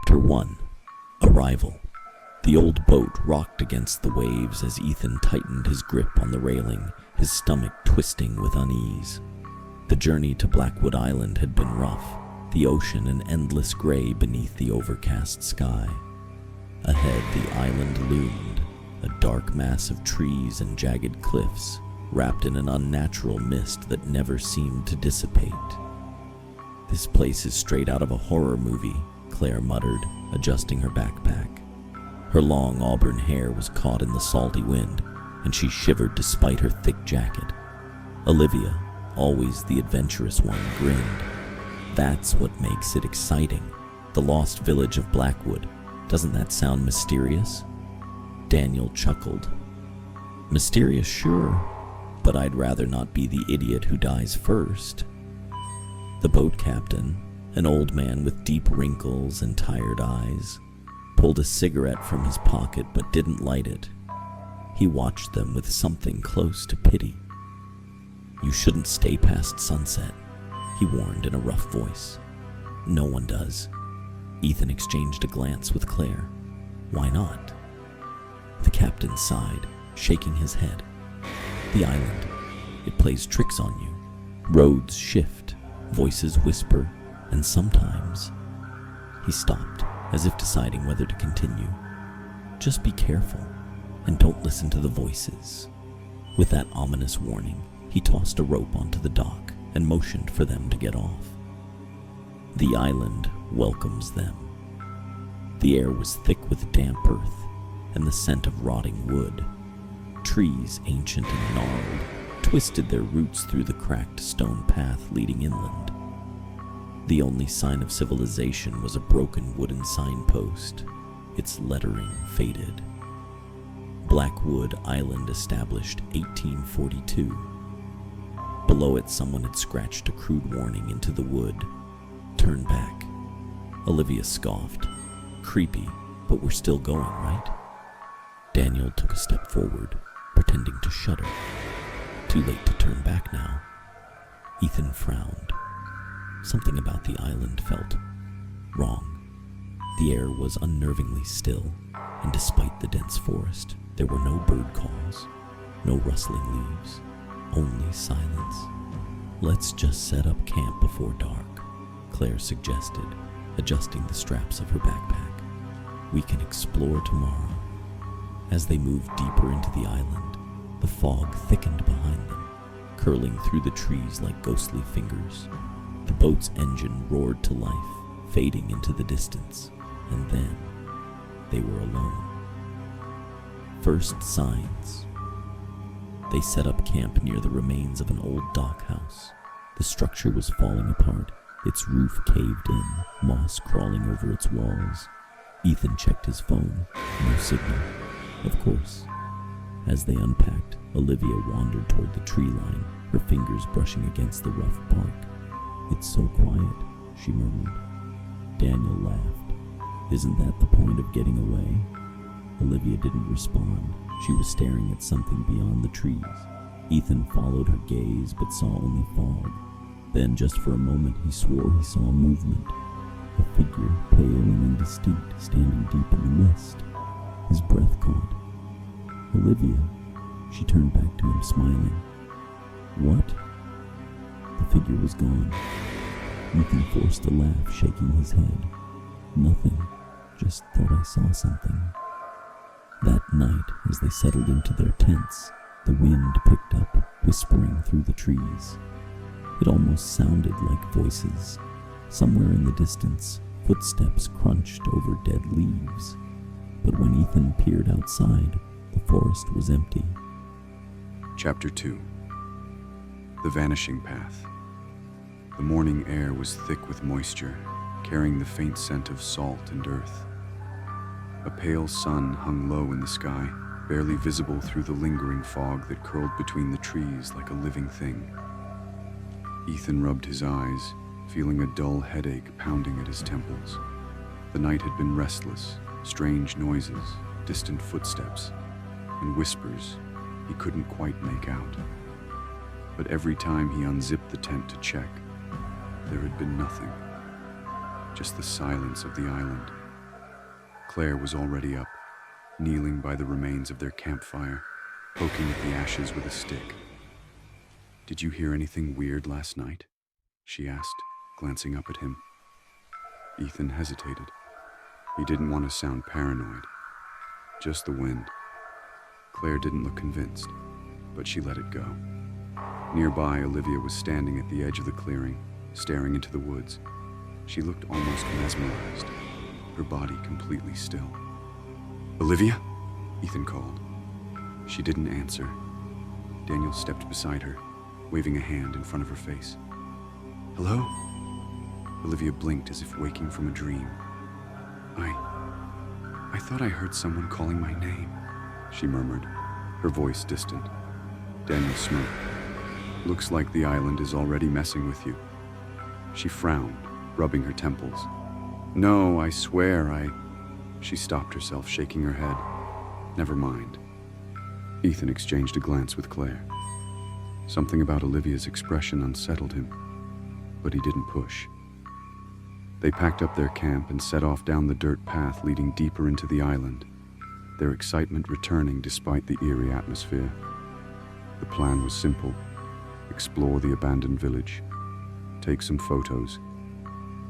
Chapter 1. Arrival. The old boat rocked against the waves as Ethan tightened his grip on the railing, his stomach twisting with unease. The journey to Blackwood Island had been rough, the ocean an endless gray beneath the overcast sky. Ahead, the island loomed, a dark mass of trees and jagged cliffs, wrapped in an unnatural mist that never seemed to dissipate. "This place is straight out of a horror movie," Claire muttered, adjusting her backpack. Her long auburn hair was caught in the salty wind, and she shivered despite her thick jacket. Olivia, always the adventurous one, grinned. "That's what makes it exciting. The lost village of Blackwood. Doesn't that sound mysterious?" Daniel chuckled. "Mysterious, sure, but I'd rather not be the idiot who dies first." The boat captain, an old man with deep wrinkles and tired eyes, pulled a cigarette from his pocket but didn't light it. He watched them with something close to pity. "You shouldn't stay past sunset," he warned in a rough voice. "No one does." Ethan exchanged a glance with Claire. "Why not?" The captain sighed, shaking his head. "The island, it plays tricks on you. Roads shift, voices whisper, and sometimes..." He stopped, as if deciding whether to continue. "Just be careful, and don't listen to the voices." With that ominous warning, he tossed a rope onto the dock and motioned for them to get off. The island welcomes them. The air was thick with damp earth and the scent of rotting wood. Trees, ancient and gnarled, twisted their roots through the cracked stone path leading inland. The only sign of civilization was a broken wooden signpost, its lettering faded. Blackwood Island established 1842. Below it, someone had scratched a crude warning into the wood. "Turn back." Olivia scoffed. "Creepy, but we're still going, right?" Daniel took a step forward, pretending to shudder. "Too late to turn back now." Ethan frowned. Something about the island felt wrong. The air was unnervingly still, and despite the dense forest, there were no bird calls, no rustling leaves, only silence. "Let's just set up camp before dark," Claire suggested, adjusting the straps of her backpack. "We can explore tomorrow." As they moved deeper into the island, the fog thickened behind them, curling through the trees like ghostly fingers. The boat's engine roared to life, fading into the distance, and then they were alone. First signs. They set up camp near the remains of an old dock house. The structure was falling apart, its roof caved in, moss crawling over its walls. Ethan checked his phone. No signal. Of course. As they unpacked, Olivia wandered toward the tree line, her fingers brushing against the rough bark. "It's so quiet," she murmured. Daniel laughed. "Isn't that the point of getting away?" Olivia didn't respond. She was staring at something beyond the trees. Ethan followed her gaze but saw only fog. Then, just for a moment, he swore he saw movement. A figure, pale and indistinct, standing deep in the mist. His breath caught. "Olivia." She turned back to him, smiling. "What?" The figure was gone. Ethan forced a laugh, shaking his head. "Nothing. Just thought I saw something." That night, as they settled into their tents, the wind picked up, whispering through the trees. It almost sounded like voices. Somewhere in the distance, footsteps crunched over dead leaves. But when Ethan peered outside, the forest was empty. Chapter 2. The Vanishing Path. The morning air was thick with moisture, carrying the faint scent of salt and earth. A pale sun hung low in the sky, barely visible through the lingering fog that curled between the trees like a living thing. Ethan rubbed his eyes, feeling a dull headache pounding at his temples. The night had been restless, strange noises, distant footsteps, and whispers he couldn't quite make out. But every time he unzipped the tent to check, there had been nothing. Just the silence of the island, Claire was already up, kneeling by the remains of their campfire, poking at the ashes with a stick. "Did you hear anything weird last night?" she asked, glancing up at him. Ethan hesitated. He didn't want to sound paranoid. Just the wind. Claire didn't look convinced, but she let it go. Nearby, Olivia was standing at the edge of the clearing, staring into the woods. She looked almost mesmerized, her body completely still. "Olivia?" Ethan called. She didn't answer. Daniel stepped beside her, waving a hand in front of her face. "Hello?" Olivia blinked as if waking from a dream. I thought I heard someone calling my name," she murmured, her voice distant. Daniel smirked. "Looks like the island is already messing with you." She frowned, rubbing her temples. "No, I swear, She stopped herself, shaking her head. "Never mind." Ethan exchanged a glance with Claire. Something about Olivia's expression unsettled him, but he didn't push. They packed up their camp and set off down the dirt path leading deeper into the island, their excitement returning despite the eerie atmosphere. The plan was simple: explore the abandoned village, take some photos,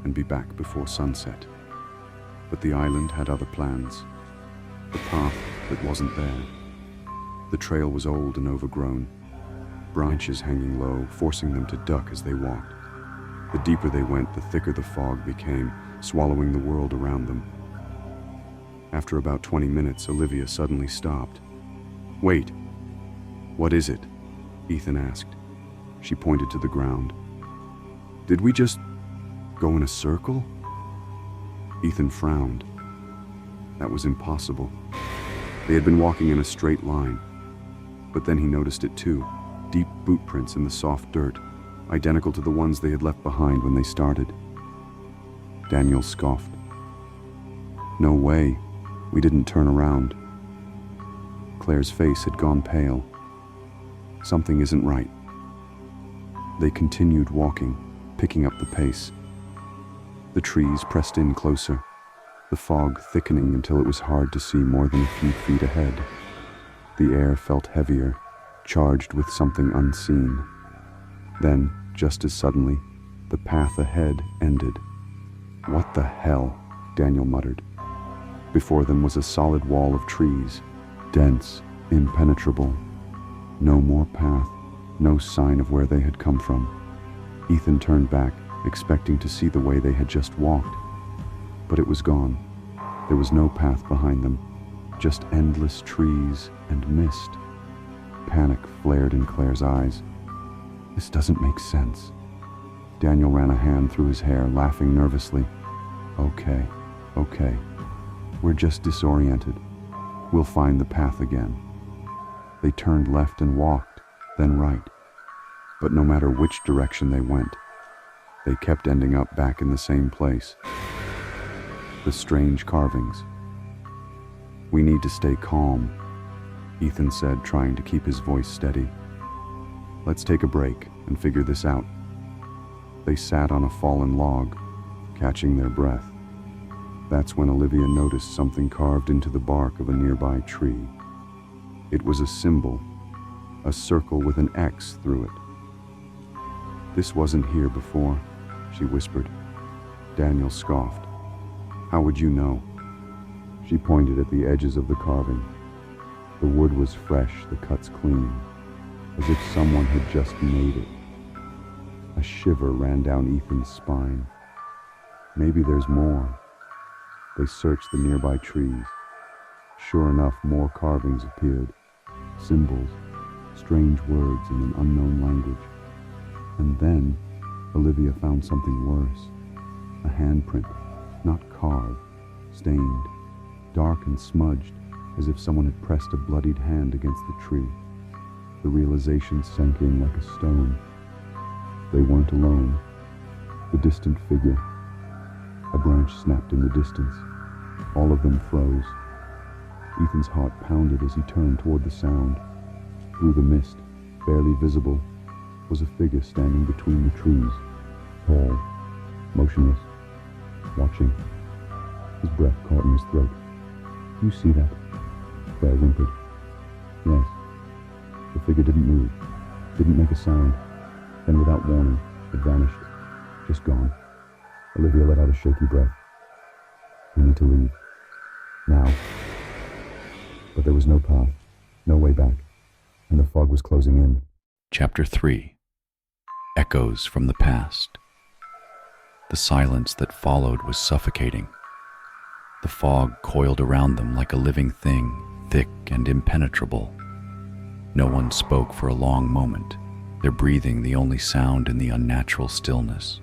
and be back before sunset. But the island had other plans. The path that wasn't there. The trail was old and overgrown, branches hanging low, forcing them to duck as they walked. The deeper they went, the thicker the fog became, swallowing the world around them. After about 20 minutes, Olivia suddenly stopped. "Wait, what is it?" Ethan asked. She pointed to the ground. "Did we just go in a circle?" Ethan frowned. That was impossible. They had been walking in a straight line, but then he noticed it too, deep boot prints in the soft dirt, identical to the ones they had left behind when they started. Daniel scoffed. "No way, we didn't turn around." Claire's face had gone pale. Something isn't right. They continued walking, picking up the pace. The trees pressed in closer, the fog thickening until it was hard to see more than a few feet ahead. The air felt heavier, charged with something unseen. Then, just as suddenly, the path ahead ended. "What the hell?" Daniel muttered. Before them was a solid wall of trees, dense, impenetrable. No more path, no sign of where they had come from. Ethan turned back, expecting to see the way they had just walked. But it was gone. There was no path behind them, just endless trees and mist. Panic flared in Claire's eyes. "This doesn't make sense." Daniel ran a hand through his hair, laughing nervously. Okay. We're just disoriented. We'll find the path again." They turned left and walked, then right. But no matter which direction they went, they kept ending up back in the same place. The strange carvings. "We need to stay calm," Ethan said, trying to keep his voice steady. "Let's take a break and figure this out." They sat on a fallen log, catching their breath. That's when Olivia noticed something carved into the bark of a nearby tree. It was a symbol, a circle with an X through it. "This wasn't here before," she whispered. Daniel scoffed. "How would you know?" She pointed at the edges of the carving. The wood was fresh, the cuts clean, as if someone had just made it. A shiver ran down Ethan's spine. Maybe there's more. They searched the nearby trees. Sure enough, more carvings appeared. Symbols, strange words in an unknown language. And then, Olivia found something worse. A handprint, not carved, stained, dark and smudged, as if someone had pressed a bloodied hand against the tree. The realization sank in like a stone. They weren't alone. The distant figure. A branch snapped in the distance. All of them froze. Ethan's heart pounded as he turned toward the sound. Through the mist, barely visible, was a figure standing between the trees. Tall, motionless, watching. His breath caught in his throat. "Do you see that?" Claire whimpered. "Yes." The figure didn't move, didn't make a sound. Then, without warning, it vanished. Just gone. Olivia let out a shaky breath. "We need to leave. Now." But there was no path, no way back, and the fog was closing in. Chapter 3. Echoes from the Past. The silence that followed was suffocating. The fog coiled around them like a living thing, thick and impenetrable. No one spoke for a long moment, their breathing the only sound in the unnatural stillness.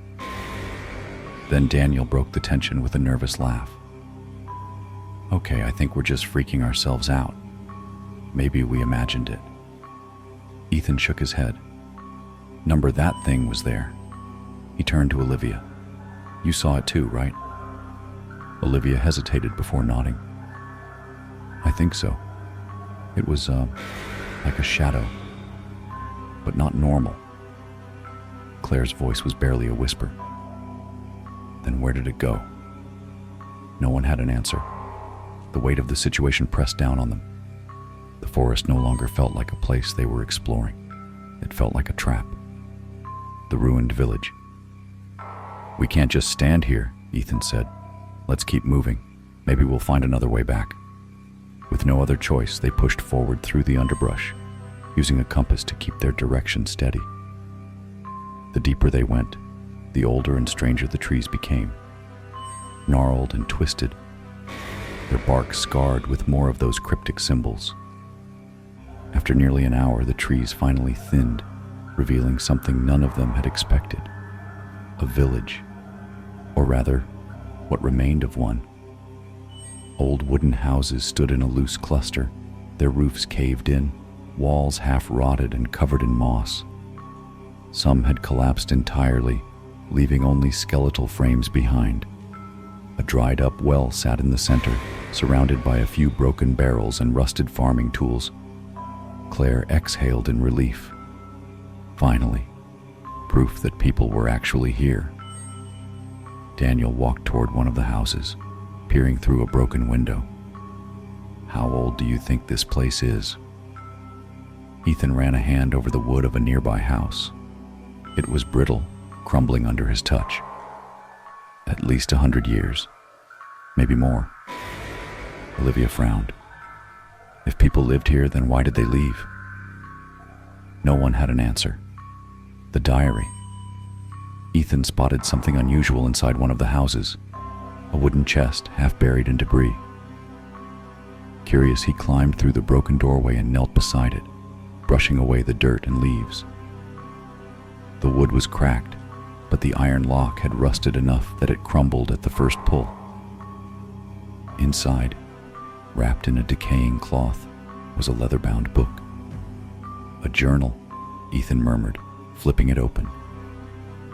Then Daniel broke the tension with a nervous laugh. "Okay, I think we're just freaking ourselves out. Maybe we imagined it." Ethan shook his head. "Number, that thing was there." He turned to Olivia. "You saw it too, right?" Olivia hesitated before nodding. "I think so. It was, like a shadow, but not normal." Claire's voice was barely a whisper. "Then where did it go?" No one had an answer. The weight of the situation pressed down on them. The forest no longer felt like a place they were exploring. It felt like a trap. The ruined village. "We can't just stand here," Ethan said. "Let's keep moving. Maybe we'll find another way back." With no other choice, they pushed forward through the underbrush, using a compass to keep their direction steady. The deeper they went, the older and stranger the trees became. Gnarled and twisted, their bark scarred with more of those cryptic symbols. After nearly an hour, the trees finally thinned, revealing something none of them had expected. A village, or rather, what remained of one. Old wooden houses stood in a loose cluster, their roofs caved in, walls half rotted and covered in moss. Some had collapsed entirely, leaving only skeletal frames behind. A dried-up well sat in the center, surrounded by a few broken barrels and rusted farming tools. Claire exhaled in relief. Finally, proof that people were actually here. Daniel walked toward one of the houses, peering through a broken window. "How old do you think this place is?" Ethan ran a hand over the wood of a nearby house. It was brittle, crumbling under his touch. "At least 100 years. Maybe more." Olivia frowned. "If people lived here, then why did they leave?" No one had an answer. The diary. Ethan spotted something unusual inside one of the houses, a wooden chest half buried in debris. Curious, he climbed through the broken doorway and knelt beside it, brushing away the dirt and leaves. The wood was cracked, but the iron lock had rusted enough that it crumbled at the first pull. Inside, wrapped in a decaying cloth, was a leather-bound book. "A journal," Ethan murmured, flipping it open.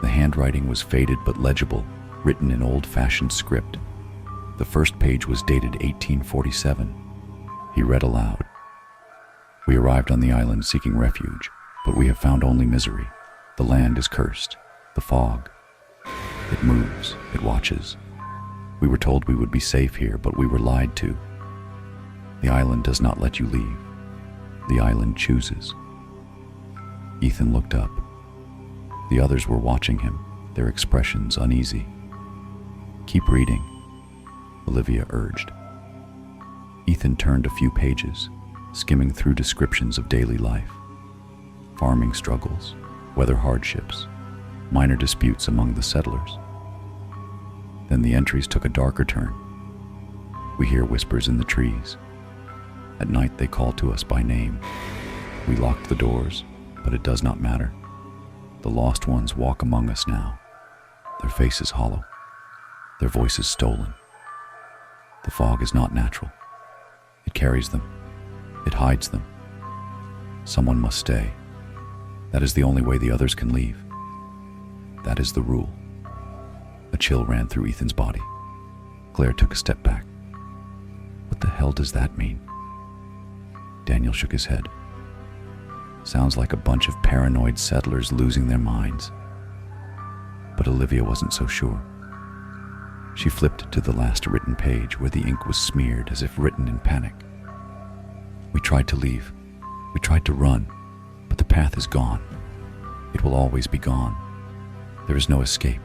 The handwriting was faded but legible, written in old-fashioned script. The first page was dated 1847. He read aloud. "We arrived on the island seeking refuge, but we have found only misery. The land is cursed. The fog. It moves. It watches. We were told we would be safe here, but we were lied to. The island does not let you leave. The island chooses." Ethan looked up. The others were watching him, their expressions uneasy. "Keep reading," Olivia urged. Ethan turned a few pages, skimming through descriptions of daily life. Farming struggles, weather hardships, minor disputes among the settlers. Then the entries took a darker turn. "We hear whispers in the trees. At night they call to us by name. We locked the doors, but it does not matter. The lost ones walk among us now. Their faces hollow, their voices stolen. The fog is not natural. It carries them. It hides them. Someone must stay. That is the only way the others can leave. That is the rule." A chill ran through Ethan's body. Claire took a step back. "What the hell does that mean?" Daniel shook his head. "Sounds like a bunch of paranoid settlers losing their minds." But Olivia wasn't so sure. She flipped to the last written page where the ink was smeared as if written in panic. We tried to leave. We tried to run, but the path is gone. It will always be gone. There is no escape.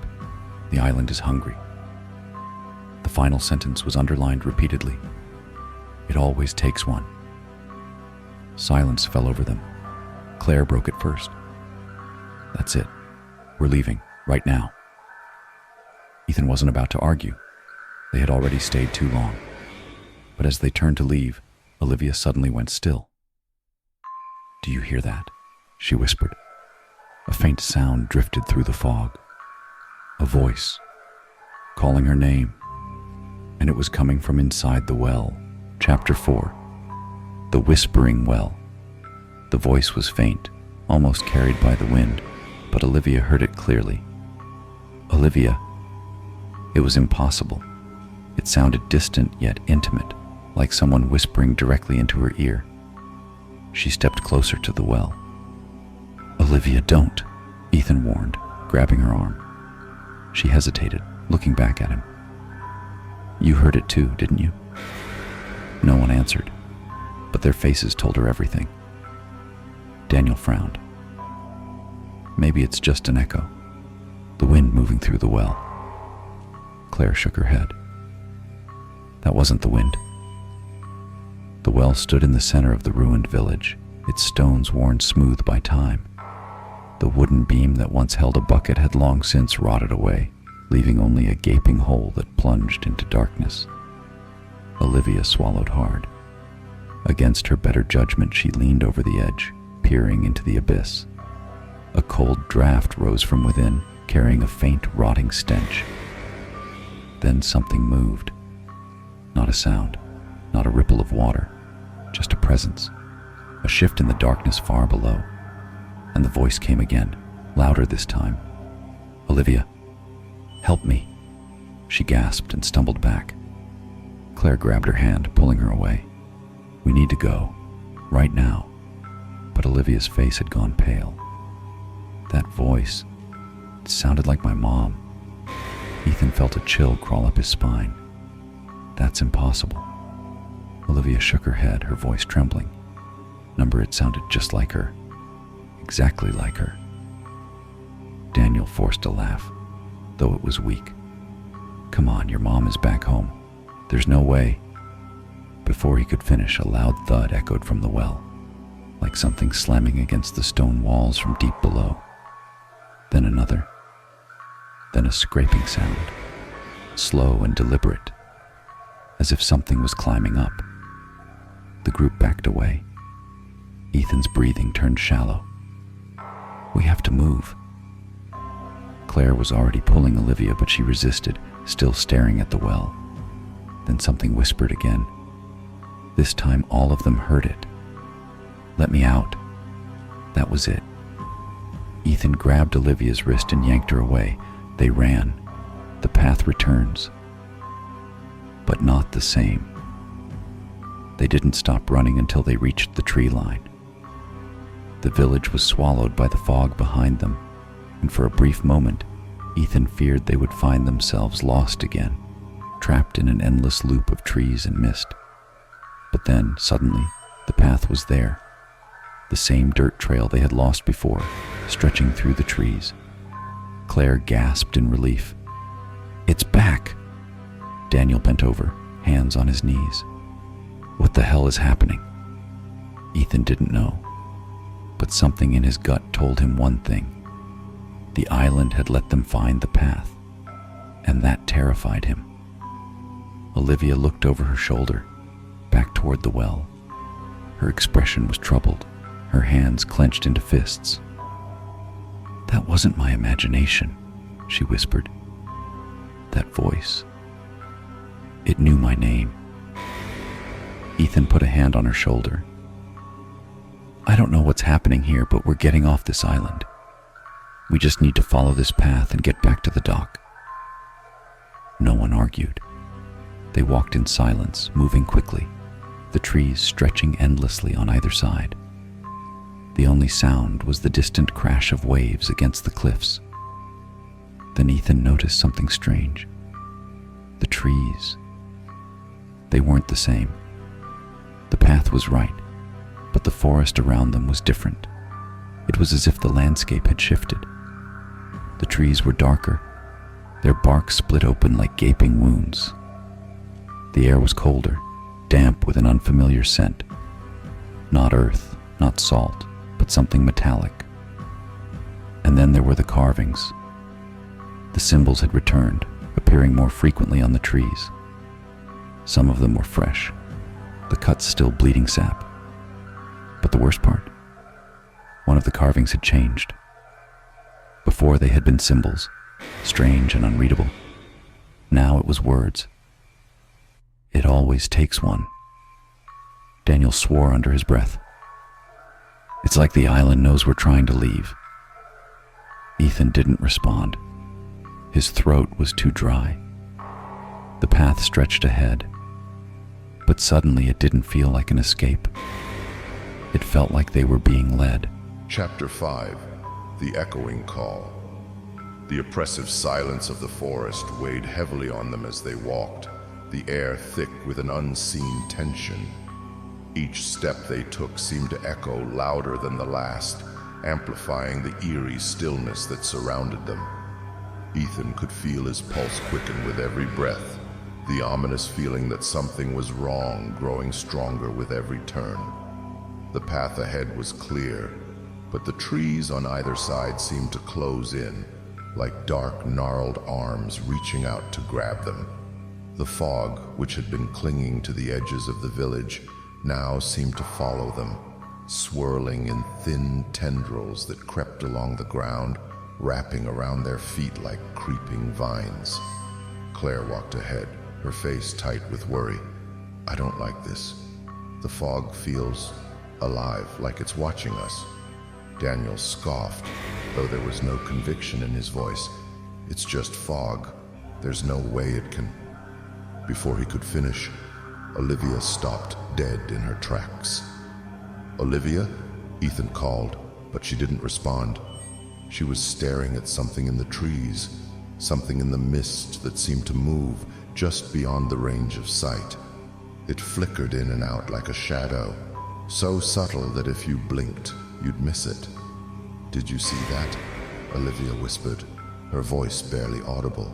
The island is hungry. The final sentence was underlined repeatedly. It always takes one. Silence fell over them. Claire broke it first. That's it. We're leaving, right now. Ethan wasn't about to argue. They had already stayed too long. But as they turned to leave, Olivia suddenly went still. "Do you hear that?" she whispered. A faint sound drifted through the fog. A voice, calling her name. And it was coming from inside the well. Chapter 4. The Whispering Well. The voice was faint, almost carried by the wind, but Olivia heard it clearly. Olivia. It was impossible. It sounded distant yet intimate, like someone whispering directly into her ear. She stepped closer to the well. "Olivia, don't," Ethan warned, grabbing her arm. She hesitated, looking back at him. "You heard it too, didn't you?" No one answered, but their faces told her everything. Daniel frowned. "Maybe it's just an echo, the wind moving through the well." Claire shook her head. That wasn't the wind. The well stood in the center of the ruined village, its stones worn smooth by time. The wooden beam that once held a bucket had long since rotted away, leaving only a gaping hole that plunged into darkness. Olivia swallowed hard. Against her better judgment, she leaned over the edge, peering into the abyss. A cold draft rose from within, carrying a faint, rotting stench. Then something moved. Not a sound, not a ripple of water, just a presence, a shift in the darkness far below. And the voice came again, louder this time. "Olivia, help me." She gasped and stumbled back. Claire grabbed her hand, pulling her away. "We need to go, right now." But Olivia's face had gone pale. That voice, it sounded like my mom. Ethan felt a chill crawl up his spine. "That's impossible." Olivia shook her head, her voice trembling. Number, it sounded just like her. Exactly like her. Daniel forced a laugh, though it was weak. "Come on, your mom is back home. There's no way." Before he could finish, a loud thud echoed from the well, like something slamming against the stone walls from deep below. Then another. Then a scraping sound, slow and deliberate, as if something was climbing up. The group backed away. Ethan's breathing turned shallow. "We have to move." Claire was already pulling Olivia, but she resisted, still staring at the well. Then something whispered again. This time all of them heard it. "Let me out." That was it. Ethan grabbed Olivia's wrist and yanked her away. They ran. The path returns. But not the same. They didn't stop running until they reached the tree line. The village was swallowed by the fog behind them, and for a brief moment, Ethan feared they would find themselves lost again, trapped in an endless loop of trees and mist. But then, suddenly, the path was there. The same dirt trail they had lost before, stretching through the trees. Claire gasped in relief. "It's back!" Daniel bent over, hands on his knees. What the hell is happening? Ethan didn't know, but something in his gut told him one thing. The island had let them find the path, and that terrified him. Olivia looked over her shoulder, back toward the well. Her expression was troubled, her hands clenched into fists. "That wasn't my imagination," she whispered. "That voice, it knew my name." Ethan put a hand on her shoulder. "I don't know what's happening here, but we're getting off this island. We just need to follow this path and get back to the dock." No one argued. They walked in silence, moving quickly, the trees stretching endlessly on either side. The only sound was the distant crash of waves against the cliffs. Then Ethan noticed something strange. The trees. They weren't the same. The path was right, but the forest around them was different. It was as if the landscape had shifted. The trees were darker, their bark split open like gaping wounds. The air was colder, damp with an unfamiliar scent. Not earth, not salt, but something metallic. And then there were the carvings. The symbols had returned, appearing more frequently on the trees. Some of them were fresh, the cuts still bleeding sap. But the worst part? One of the carvings had changed. Before they had been symbols, strange and unreadable. Now it was words. It always takes one. Daniel swore under his breath. It's like the island knows we're trying to leave. Ethan didn't respond. His throat was too dry. The path stretched ahead, but suddenly it didn't feel like an escape. It felt like they were being led. Chapter 5. The Echoing Call. The oppressive silence of the forest weighed heavily on them as they walked, the air thick with an unseen tension. Each step they took seemed to echo louder than the last, amplifying the eerie stillness that surrounded them. Ethan could feel his pulse quicken with every breath, the ominous feeling that something was wrong growing stronger with every turn. The path ahead was clear, but the trees on either side seemed to close in, like dark, gnarled arms reaching out to grab them. The fog, which had been clinging to the edges of the village, now seemed to follow them, swirling in thin tendrils that crept along the ground, wrapping around their feet like creeping vines. Claire walked ahead, her face tight with worry. I don't like this. The fog feels alive, like it's watching us. Daniel scoffed, though there was no conviction in his voice. It's just fog. There's no way it can... Before he could finish, Olivia stopped dead in her tracks. Olivia? Ethan called, but she didn't respond. She was staring at something in the trees, something in the mist that seemed to move just beyond the range of sight. It flickered in and out like a shadow, so subtle that if you blinked, you'd miss it. Did you see that? Olivia whispered, her voice barely audible.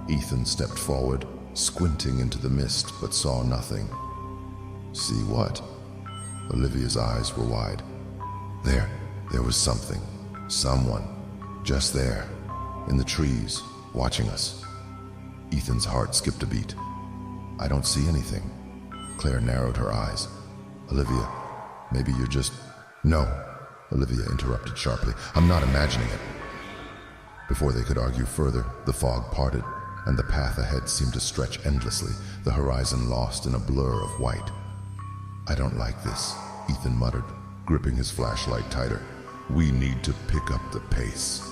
Ethan stepped forward, squinting into the mist, but saw nothing. See what? Olivia's eyes were wide. There was something. Someone. Just there. In the trees, watching us. Ethan's heart skipped a beat. I don't see anything. Claire narrowed her eyes. Olivia, maybe you're just... No, Olivia interrupted sharply. I'm not imagining it. Before they could argue further, the fog parted, and the path ahead seemed to stretch endlessly, the horizon lost in a blur of white. I don't like this, Ethan muttered, gripping his flashlight tighter. We need to pick up the pace.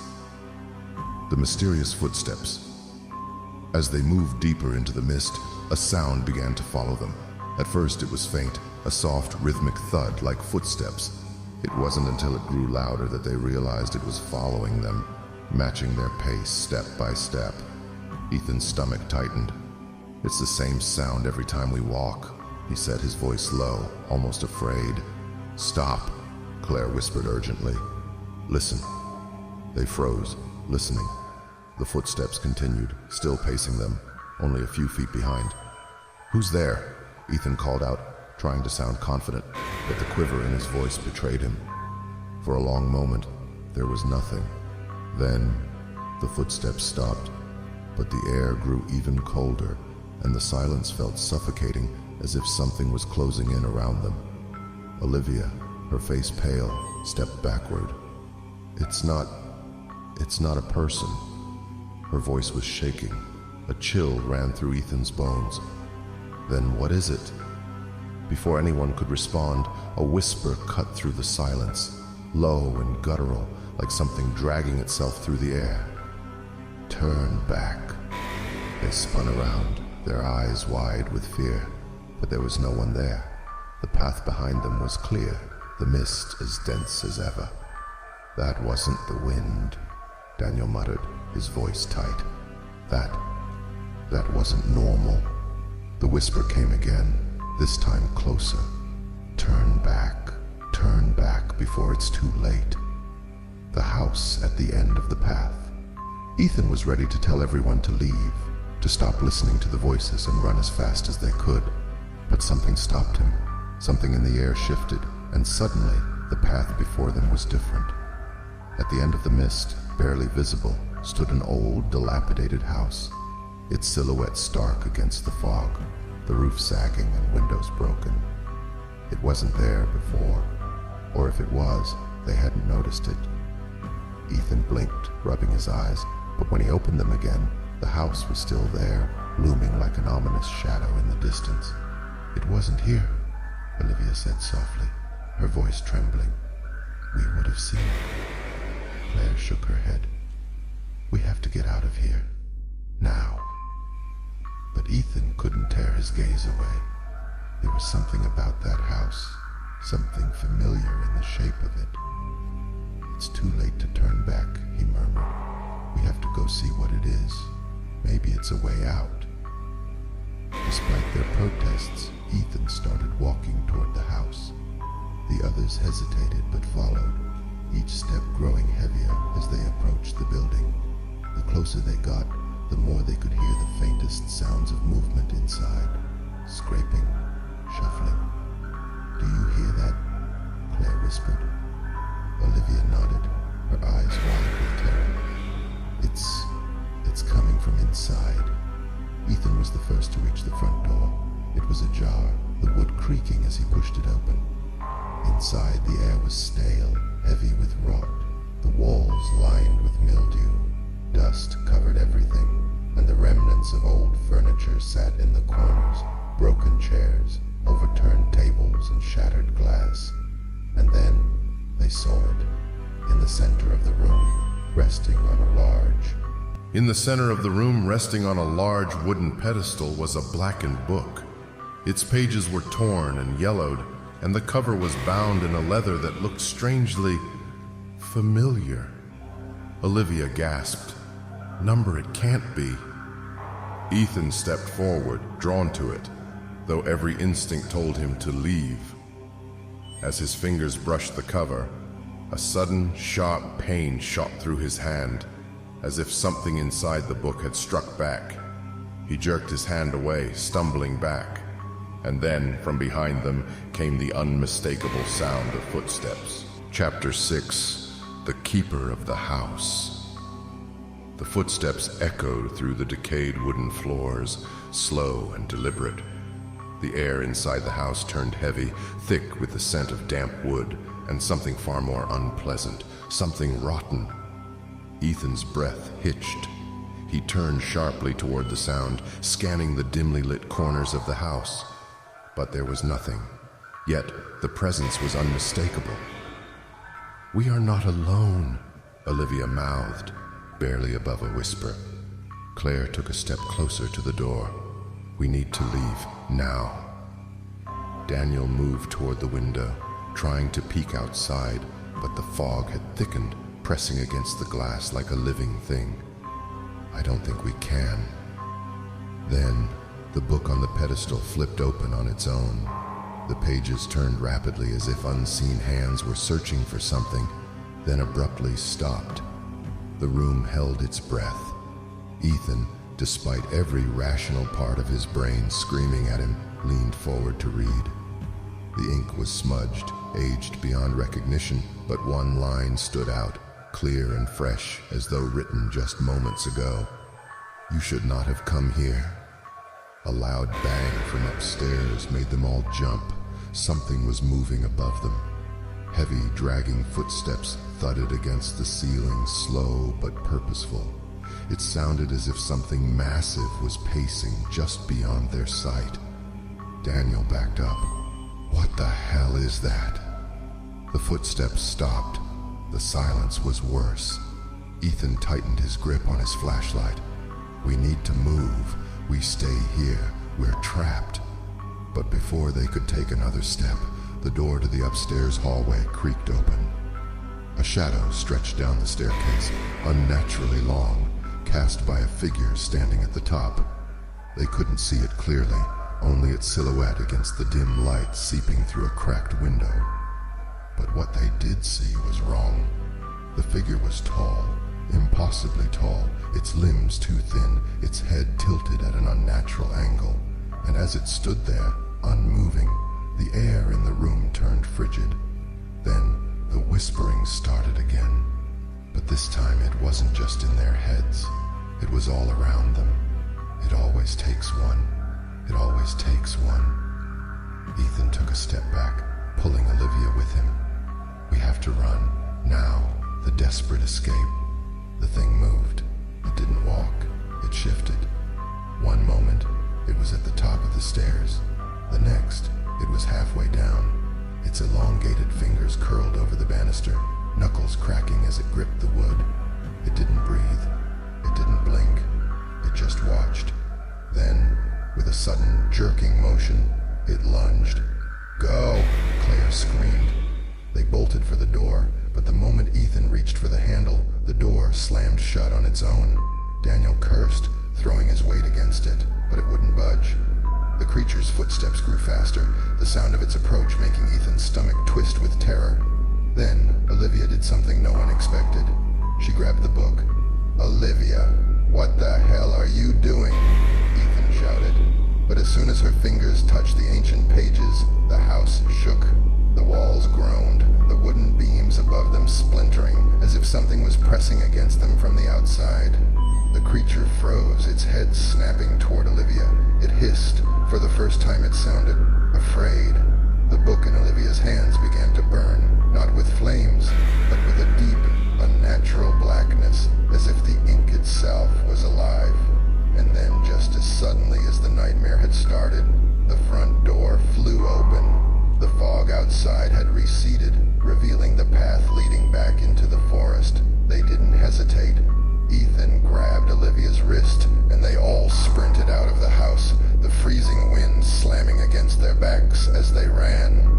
The mysterious footsteps. As they moved deeper into the mist, a sound began to follow them. At first it was faint, a soft, rhythmic thud like footsteps. It wasn't until it grew louder that they realized it was following them, matching their pace step by step. Ethan's stomach tightened. It's the same sound every time we walk, he said, his voice low, almost afraid. Stop, Claire whispered urgently. Listen. They froze, listening. The footsteps continued, still pacing them, only a few feet behind. Who's there? Ethan called out, trying to sound confident, but the quiver in his voice betrayed him. For a long moment, there was nothing. Then, the footsteps stopped, but the air grew even colder, and the silence felt suffocating, as if something was closing in around them. Olivia, her face pale, stepped backward. It's not a person. Her voice was shaking. A chill ran through Ethan's bones. Then what is it? Before anyone could respond, a whisper cut through the silence, low and guttural, like something dragging itself through the air. Turn back. They spun around, their eyes wide with fear, but there was no one there. The path behind them was clear, the mist as dense as ever. That wasn't the wind, Daniel muttered, his voice tight. That wasn't normal. The whisper came again, this time closer. Turn back before it's too late. The house at the end of the path. Ethan was ready to tell everyone to leave, to stop listening to the voices and run as fast as they could. But something stopped him. Something in the air shifted, and suddenly the path before them was different. At the end of the mist, barely visible, stood an old, dilapidated house, its silhouette stark against the fog, the roof sagging and windows broken. It wasn't there before, or if it was, they hadn't noticed it. Ethan blinked, rubbing his eyes, but when he opened them again, the house was still there, looming like an ominous shadow in the distance. "It wasn't here," Olivia said softly, her voice trembling. "We would have seen it." Claire shook her head. "We have to get out of here. Now." But Ethan couldn't tear his gaze away. There was something about that house, something familiar in the shape of it. "It's too late to turn back," he murmured. "We have to go see what it is. Maybe it's a way out." Despite their protests, Ethan started walking toward the house. The others hesitated but followed, each step growing heavier as they approached the building. The closer they got, the more they could hear the faintest sounds of movement inside. Scraping, shuffling. "Do you hear that?" Claire whispered. Olivia nodded, her eyes wide with terror. It's coming from inside." Ethan was the first to reach the front door. It was ajar, the wood creaking as he pushed it open. Inside, the air was stale, heavy with rot, the walls lined with mildew. Dust covered everything, and the remnants of old furniture sat in the corners, broken chairs, overturned tables, and shattered glass. And then they saw it, in the center of the room, resting on a large... In the center of the room, resting on a large wooden pedestal, was a blackened book. Its pages were torn and yellowed, and the cover was bound in a leather that looked strangely familiar. Olivia gasped. "Number it can't be." Ethan stepped forward, drawn to it, though every instinct told him to leave. As his fingers brushed the cover, a sudden, sharp pain shot through his hand, as if something inside the book had struck back. He jerked his hand away, stumbling back, and then, from behind them, came the unmistakable sound of footsteps. Chapter 6: The Keeper of the House. The footsteps echoed through the decayed wooden floors, slow and deliberate. The air inside the house turned heavy, thick with the scent of damp wood, and something far more unpleasant, something rotten. Ethan's breath hitched. He turned sharply toward the sound, scanning the dimly lit corners of the house. But there was nothing. Yet the presence was unmistakable. "We are not alone," Olivia mouthed, barely above a whisper. Claire took a step closer to the door. "We need to leave, now." Daniel moved toward the window, trying to peek outside, but the fog had thickened, pressing against the glass like a living thing. "I don't think we can." Then, the book on the pedestal flipped open on its own. The pages turned rapidly as if unseen hands were searching for something, then abruptly stopped. The room held its breath. Ethan, despite every rational part of his brain screaming at him, leaned forward to read. The ink was smudged, aged beyond recognition, but one line stood out, clear and fresh, as though written just moments ago. "You should not have come here." A loud bang from upstairs made them all jump. Something was moving above them. Heavy, dragging footsteps thudded against the ceiling, slow but purposeful. It sounded as if something massive was pacing just beyond their sight. Daniel backed up. "What the hell is that?" The footsteps stopped. The silence was worse. Ethan tightened his grip on his flashlight. "We need to move. We stay here. We're trapped." But before they could take another step, the door to the upstairs hallway creaked open. A shadow stretched down the staircase, unnaturally long, cast by a figure standing at the top. They couldn't see it clearly, only its silhouette against the dim light seeping through a cracked window. But what they did see was wrong. The figure was tall, impossibly tall, its limbs too thin, its head tilted at an unnatural angle. And as it stood there, unmoving, the air in the room turned frigid. Then the whispering started again. But this time it wasn't just in their heads. It was all around them. It always takes one. It always takes one. Ethan took a step back, pulling Olivia with him. We have to run, now. The desperate escape. The thing moved. It didn't walk. It shifted. One moment, it was at the top of the stairs. The next, it was halfway down. Its elongated fingers curled over the banister, knuckles cracking as it gripped the wood. It didn't breathe. It didn't blink. It just watched. Then, with a sudden, jerking motion, it lunged. "Go!" Claire screamed. They bolted for the door, but the moment Ethan reached for the handle, the door slammed shut on its own. Daniel cursed, throwing his weight against it, but it wouldn't budge. The creature's footsteps grew faster, the sound of its approach making Ethan's stomach twist with terror. Then, Olivia did something no one expected. She grabbed the book. "Olivia, what the hell are you doing?" Ethan shouted. But as soon as her fingers touched the ancient pages, the house shook. The walls groaned, the wooden beams above them splintering, as if something was pressing against them from the outside. The creature froze, its head snapping toward Olivia. It hissed. For the first time it sounded afraid. The book in Olivia's hands began to burn, not with flames, but with a deep, unnatural blackness, as if the ink itself was alive. And then, just as suddenly as the nightmare had started, the front door flew open. The fog outside had receded, revealing the path leading back into the forest. They didn't hesitate. Ethan grabbed Olivia's wrist, and they all sprinted out of the house, the freezing wind slamming against their backs as they ran.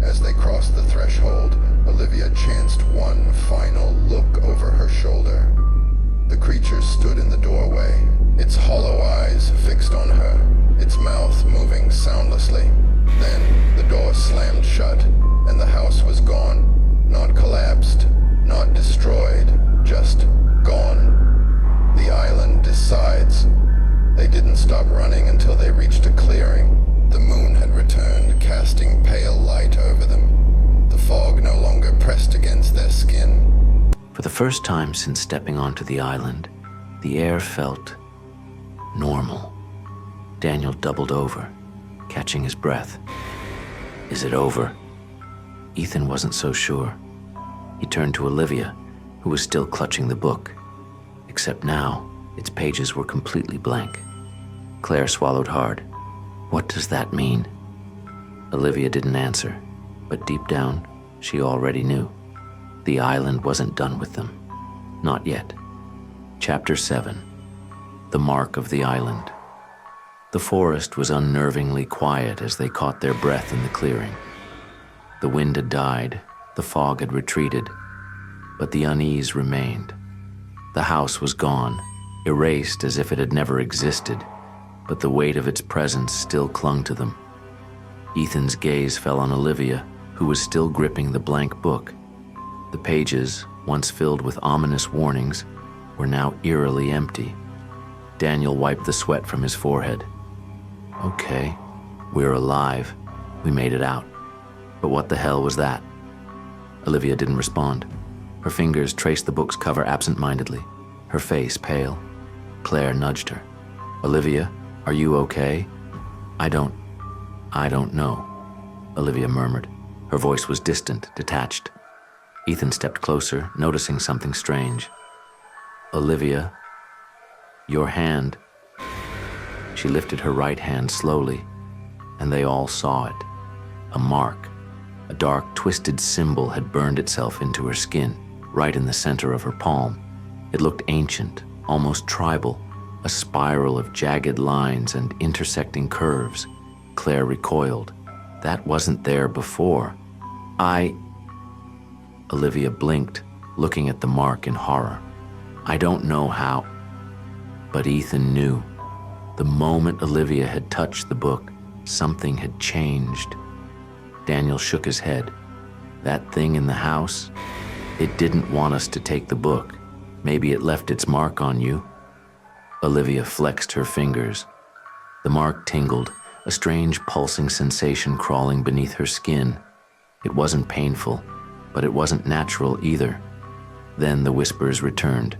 As they crossed the threshold, Olivia chanced one final look over her shoulder. The creature stood in the doorway, its hollow eyes fixed on her, its mouth moving soundlessly. Then the door slammed shut, and the house was gone. Not collapsed, not destroyed, just gone. The island decides. They didn't stop running until they reached a clearing. The moon had returned, casting pale light over them. The fog no longer pressed against their skin. For the first time since stepping onto the island, the air felt normal. Daniel doubled over, catching his breath. Is it over? Ethan wasn't so sure. He turned to Olivia, who was still clutching the book, except now its pages were completely blank. Claire swallowed hard. What does that mean? Olivia didn't answer, but deep down, she already knew. The island wasn't done with them. Not yet. Chapter 7. The Mark of the Island. The forest was unnervingly quiet as they caught their breath in the clearing. The wind had died, the fog had retreated, but the unease remained. The house was gone, erased as if it had never existed, but the weight of its presence still clung to them. Ethan's gaze fell on Olivia, who was still gripping the blank book. The pages, once filled with ominous warnings, were now eerily empty. Daniel wiped the sweat from his forehead. Okay, we're alive. We made it out. But what the hell was that? Olivia didn't respond. Her fingers traced the book's cover absent-mindedly, her face pale. Claire nudged her. Olivia, are you okay? I don't know, Olivia murmured. Her voice was distant, detached. Ethan stepped closer, noticing something strange. Olivia, your hand. She lifted her right hand slowly, and they all saw it. A mark. A dark, twisted symbol had burned itself into her skin, right in the center of her palm. It looked ancient, almost tribal, a spiral of jagged lines and intersecting curves. Claire recoiled. That wasn't there before. Olivia blinked, looking at the mark in horror. I don't know how, but Ethan knew. The moment Olivia had touched the book, something had changed. Daniel shook his head. That thing in the house, it didn't want us to take the book. Maybe it left its mark on you. Olivia flexed her fingers. The mark tingled, a strange pulsing sensation crawling beneath her skin. It wasn't painful, but it wasn't natural either. Then the whispers returned.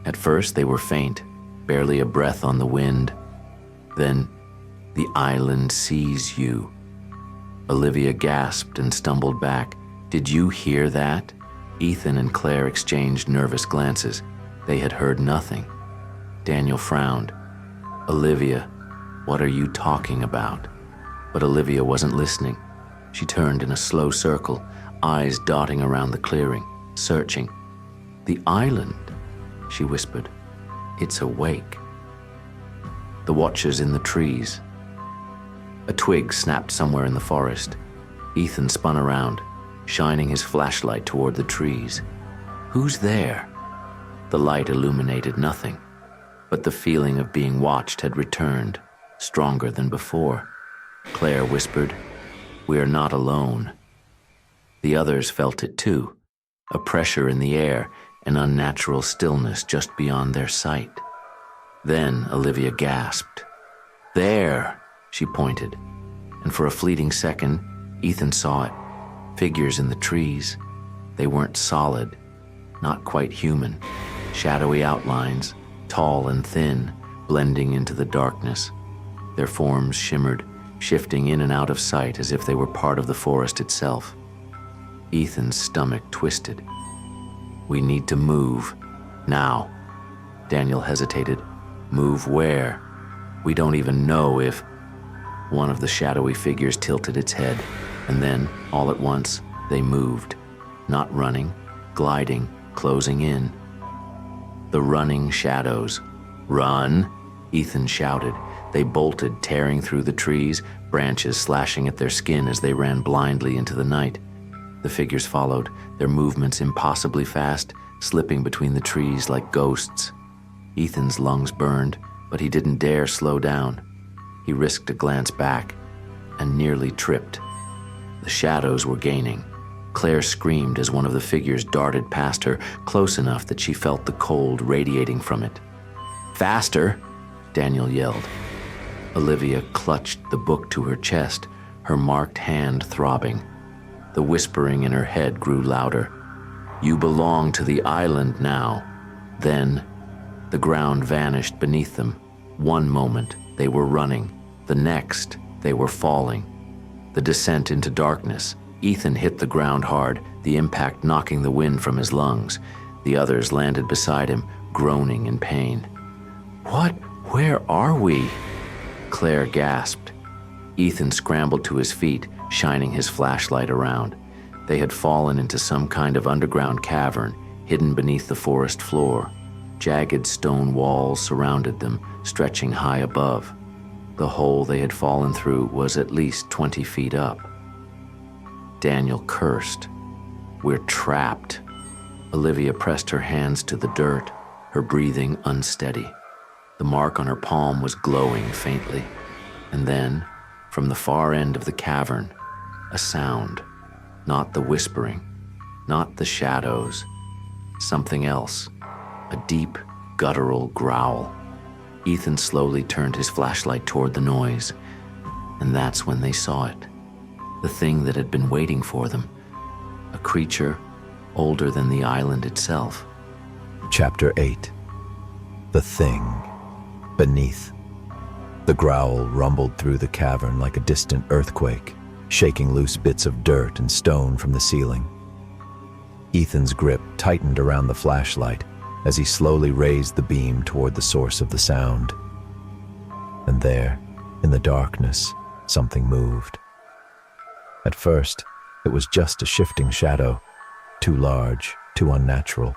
At first they were faint, barely a breath on the wind. Then, "The island sees you." Olivia gasped and stumbled back. "Did you hear that?" Ethan and Claire exchanged nervous glances. They had heard nothing. Daniel frowned. "Olivia, what are you talking about?" But Olivia wasn't listening. She turned in a slow circle, eyes dotting around the clearing, searching. "The island," she whispered. "It's awake." The watchers in the trees. A twig snapped somewhere in the forest. Ethan spun around, shining his flashlight toward the trees. "Who's there?" The light illuminated nothing, but the feeling of being watched had returned, stronger than before. Claire whispered, "We're not alone." The others felt it too, a pressure in the air, an unnatural stillness just beyond their sight. Then Olivia gasped. "There!" she pointed, and for a fleeting second, Ethan saw it. Figures in the trees. They weren't solid, not quite human. Shadowy outlines, tall and thin, blending into the darkness. Their forms shimmered, shifting in and out of sight as if they were part of the forest itself. Ethan's stomach twisted. "We need to move. Now." Daniel hesitated. "Move where? We don't even know if..." One of the shadowy figures tilted its head, and then, all at once, they moved. Not running, gliding, closing in. The running shadows. "Run!" Ethan shouted. They bolted, tearing through the trees, branches slashing at their skin as they ran blindly into the night. The figures followed, their movements impossibly fast, slipping between the trees like ghosts. Ethan's lungs burned, but he didn't dare slow down. He risked a glance back and nearly tripped. The shadows were gaining. Claire screamed as one of the figures darted past her, close enough that she felt the cold radiating from it. "Faster!" Daniel yelled. Olivia clutched the book to her chest, her marked hand throbbing. The whispering in her head grew louder. "You belong to the island now." Then, the ground vanished beneath them. One moment, they were running. The next, they were falling. The descent into darkness. Ethan hit the ground hard, the impact knocking the wind from his lungs. The others landed beside him, groaning in pain. "What? Where are we?" Claire gasped. Ethan scrambled to his feet, shining his flashlight around. They had fallen into some kind of underground cavern, hidden beneath the forest floor. Jagged stone walls surrounded them, stretching high above. The hole they had fallen through was at least 20 feet up. Daniel cursed. "We're trapped." Olivia pressed her hands to the dirt, her breathing unsteady. The mark on her palm was glowing faintly. And then, from the far end of the cavern, a sound. Not the whispering, not the shadows. Something else. A deep, guttural growl. Ethan slowly turned his flashlight toward the noise, and that's when they saw it. The thing that had been waiting for them. A creature older than the island itself. Chapter 8. The Thing. Beneath. The growl rumbled through the cavern like a distant earthquake, shaking loose bits of dirt and stone from the ceiling. Ethan's grip tightened around the flashlight as he slowly raised the beam toward the source of the sound. And there, in the darkness, something moved. At first, it was just a shifting shadow, too large, too unnatural.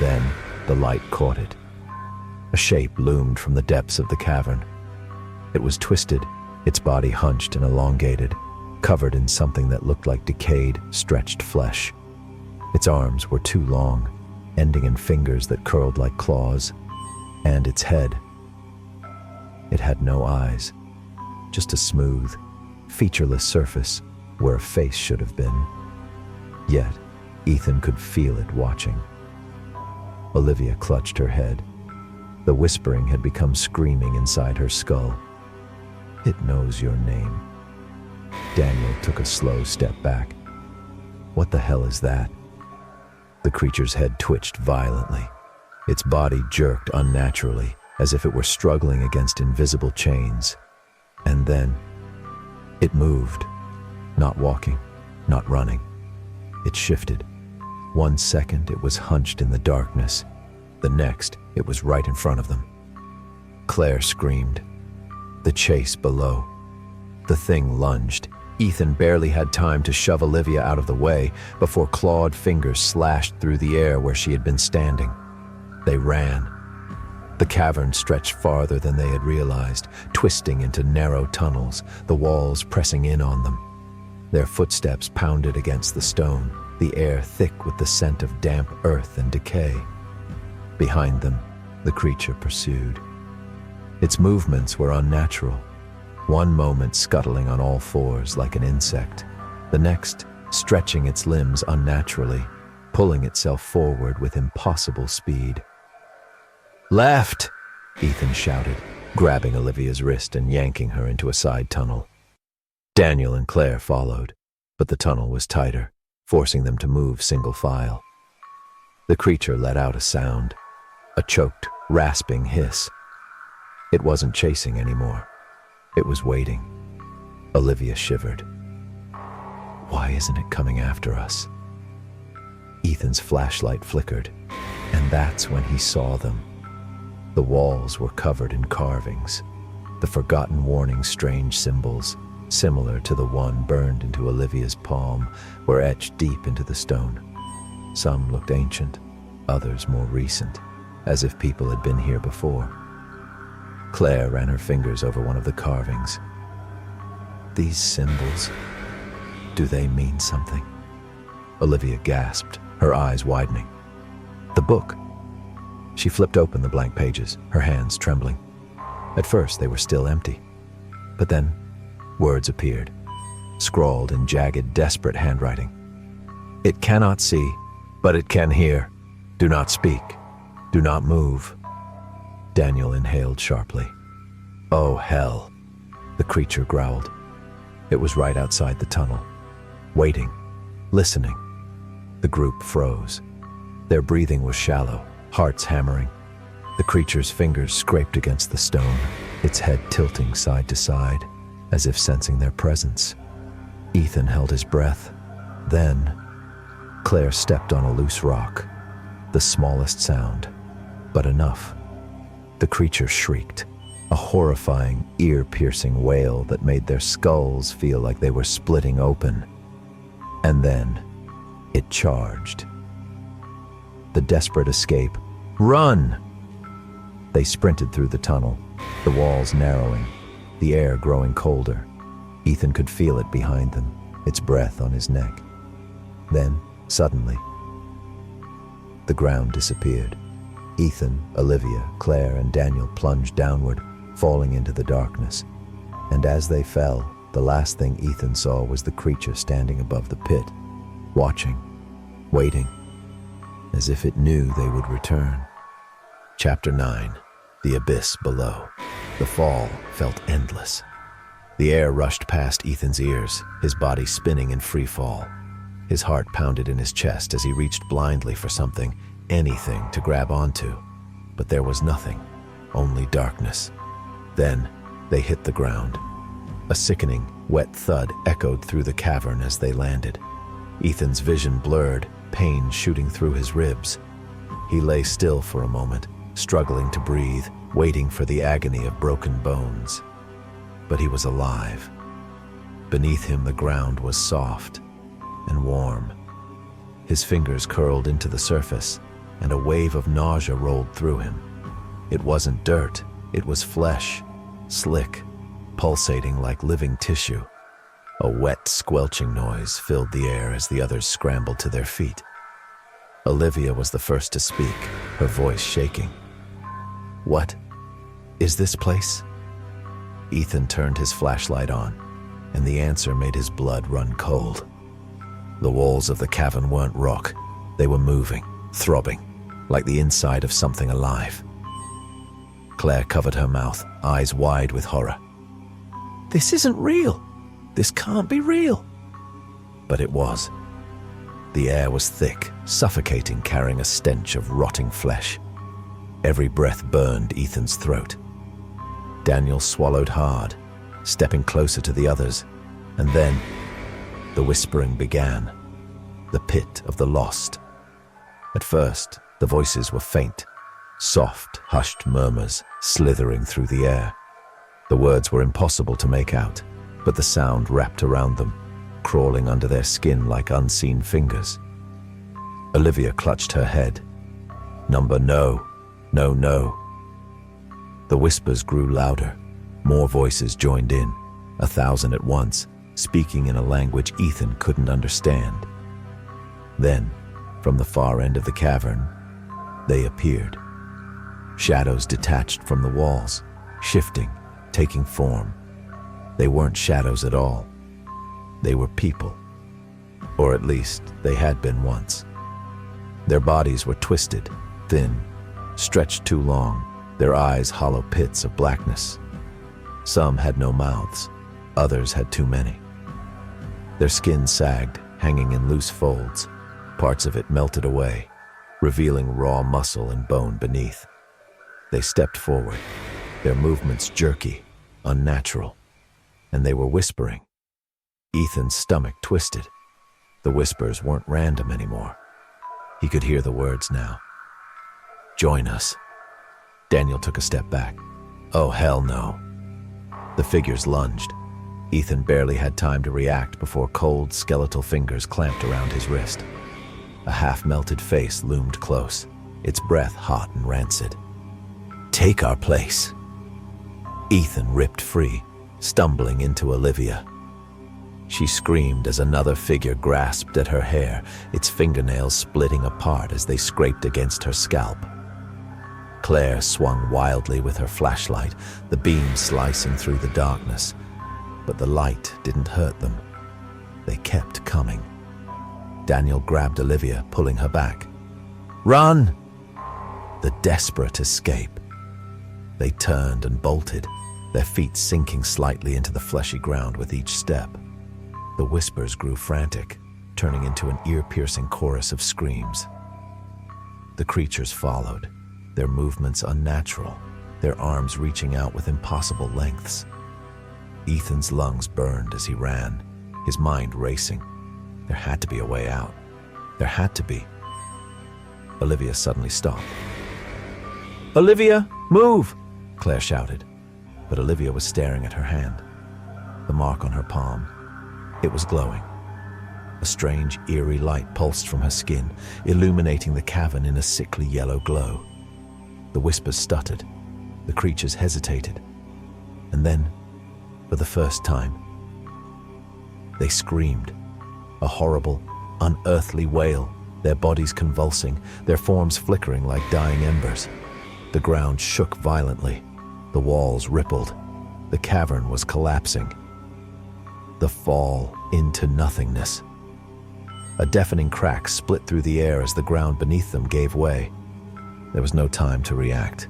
Then, the light caught it. A shape loomed from the depths of the cavern. It was twisted, its body hunched and elongated, covered in something that looked like decayed, stretched flesh. Its arms were too long, ending in fingers that curled like claws, and its head. It had no eyes, just a smooth, featureless surface where a face should have been. Yet, Ethan could feel it watching. Olivia clutched her head. The whispering had become screaming inside her skull. It knows your name. Daniel took a slow step back. What the hell is that? The creature's head twitched violently. Its body jerked unnaturally, as if it were struggling against invisible chains. And then, it moved. Not walking, not running. It shifted. 1 second, it was hunched in the darkness. The next, it was right in front of them. Claire screamed. The chase below. The thing lunged. Ethan barely had time to shove Olivia out of the way before clawed fingers slashed through the air where she had been standing. They ran. The cavern stretched farther than they had realized, twisting into narrow tunnels, the walls pressing in on them. Their footsteps pounded against the stone, the air thick with the scent of damp earth and decay. Behind them, the creature pursued. Its movements were unnatural. One moment scuttling on all fours like an insect, the next stretching its limbs unnaturally, pulling itself forward with impossible speed. "Left!" Ethan shouted, grabbing Olivia's wrist and yanking her into a side tunnel. Daniel and Claire followed, but the tunnel was tighter, forcing them to move single file. The creature let out a sound, a choked, rasping hiss. It wasn't chasing anymore. It was waiting. Olivia shivered. Why isn't it coming after us? Ethan's flashlight flickered, and that's when he saw them. The walls were covered in carvings, the forgotten warning strange symbols, similar to the one burned into Olivia's palm, were etched deep into the stone. Some looked ancient, others more recent, as if people had been here before. Claire ran her fingers over one of the carvings. These symbols, do they mean something? Olivia gasped, her eyes widening. The book. She flipped open the blank pages, her hands trembling. At first, they were still empty. But then, words appeared, scrawled in jagged, desperate handwriting. It cannot see, but it can hear. Do not speak. Do not move. Daniel inhaled sharply. Oh, hell. The creature growled. It was right outside the tunnel, waiting, listening. The group froze. Their breathing was shallow, hearts hammering. The creature's fingers scraped against the stone, its head tilting side to side, as if sensing their presence. Ethan held his breath. Then, Claire stepped on a loose rock, the smallest sound, but enough. The creature shrieked, a horrifying, ear-piercing wail that made their skulls feel like they were splitting open. And then, it charged. The desperate escape. Run! They sprinted through the tunnel, the walls narrowing, the air growing colder. Ethan could feel it behind them, its breath on his neck. Then, suddenly, the ground disappeared. Ethan, Olivia, Claire, and Daniel plunged downward, falling into the darkness. And as they fell, the last thing Ethan saw was the creature standing above the pit, watching, waiting, as if it knew they would return. Chapter 9. The Abyss Below. The fall felt endless. The air rushed past Ethan's ears, his body spinning in free fall. His heart pounded in his chest as he reached blindly for something, anything to grab onto. But there was nothing, only darkness. Then they hit the ground. A sickening, wet thud echoed through the cavern as they landed. Ethan's vision blurred, pain shooting through his ribs. He lay still for a moment, struggling to breathe, waiting for the agony of broken bones. But he was alive. Beneath him, the ground was soft and warm. His fingers curled into the surface, and a wave of nausea rolled through him. It wasn't dirt, it was flesh, slick, pulsating like living tissue. A wet, squelching noise filled the air as the others scrambled to their feet. Olivia was the first to speak, her voice shaking. What is this place? Ethan turned his flashlight on, and the answer made his blood run cold. The walls of the cavern weren't rock. They were moving, throbbing, like the inside of something alive. Claire covered her mouth, eyes wide with horror. "This isn't real. This can't be real." But it was. The air was thick, suffocating, carrying a stench of rotting flesh. Every breath burned Ethan's throat. Daniel swallowed hard, stepping closer to the others, and then the whispering began. The pit of the lost. At first, the voices were faint, soft, hushed murmurs slithering through the air. The words were impossible to make out, but the sound wrapped around them, crawling under their skin like unseen fingers. Olivia clutched her head. Number no, no, no. The whispers grew louder. More voices joined in, 1,000 at once, speaking in a language Ethan couldn't understand. Then, from the far end of the cavern, they appeared. Shadows detached from the walls, shifting, taking form. They weren't shadows at all. They were people. Or at least, they had been once. Their bodies were twisted, thin, stretched too long, their eyes hollow pits of blackness. Some had no mouths, others had too many. Their skin sagged, hanging in loose folds, parts of it melted away, revealing raw muscle and bone beneath. They stepped forward, their movements jerky, unnatural, and they were whispering. Ethan's stomach twisted. The whispers weren't random anymore. He could hear the words now. "Join us." Daniel took a step back. "Oh, hell no." The figures lunged. Ethan barely had time to react before cold, skeletal fingers clamped around his wrist. A half-melted face loomed close, its breath hot and rancid. "Take our place." Ethan ripped free, stumbling into Olivia. She screamed as another figure grasped at her hair, its fingernails splitting apart as they scraped against her scalp. Claire swung wildly with her flashlight, the beam slicing through the darkness. But the light didn't hurt them. They kept coming. Daniel grabbed Olivia, pulling her back. "Run!" The desperate escape. They turned and bolted, their feet sinking slightly into the fleshy ground with each step. The whispers grew frantic, turning into an ear-piercing chorus of screams. The creatures followed, their movements unnatural, their arms reaching out with impossible lengths. Ethan's lungs burned as he ran, his mind racing. There had to be a way out. There had to be. Olivia suddenly stopped. "Olivia, move!" Claire shouted. But Olivia was staring at her hand, the mark on her palm. It was glowing. A strange, eerie light pulsed from her skin, illuminating the cavern in a sickly yellow glow. The whispers stuttered. The creatures hesitated. And then, for the first time, they screamed. A horrible, unearthly wail, their bodies convulsing, their forms flickering like dying embers. The ground shook violently. The walls rippled. The cavern was collapsing. The fall into nothingness. A deafening crack split through the air as the ground beneath them gave way. There was no time to react.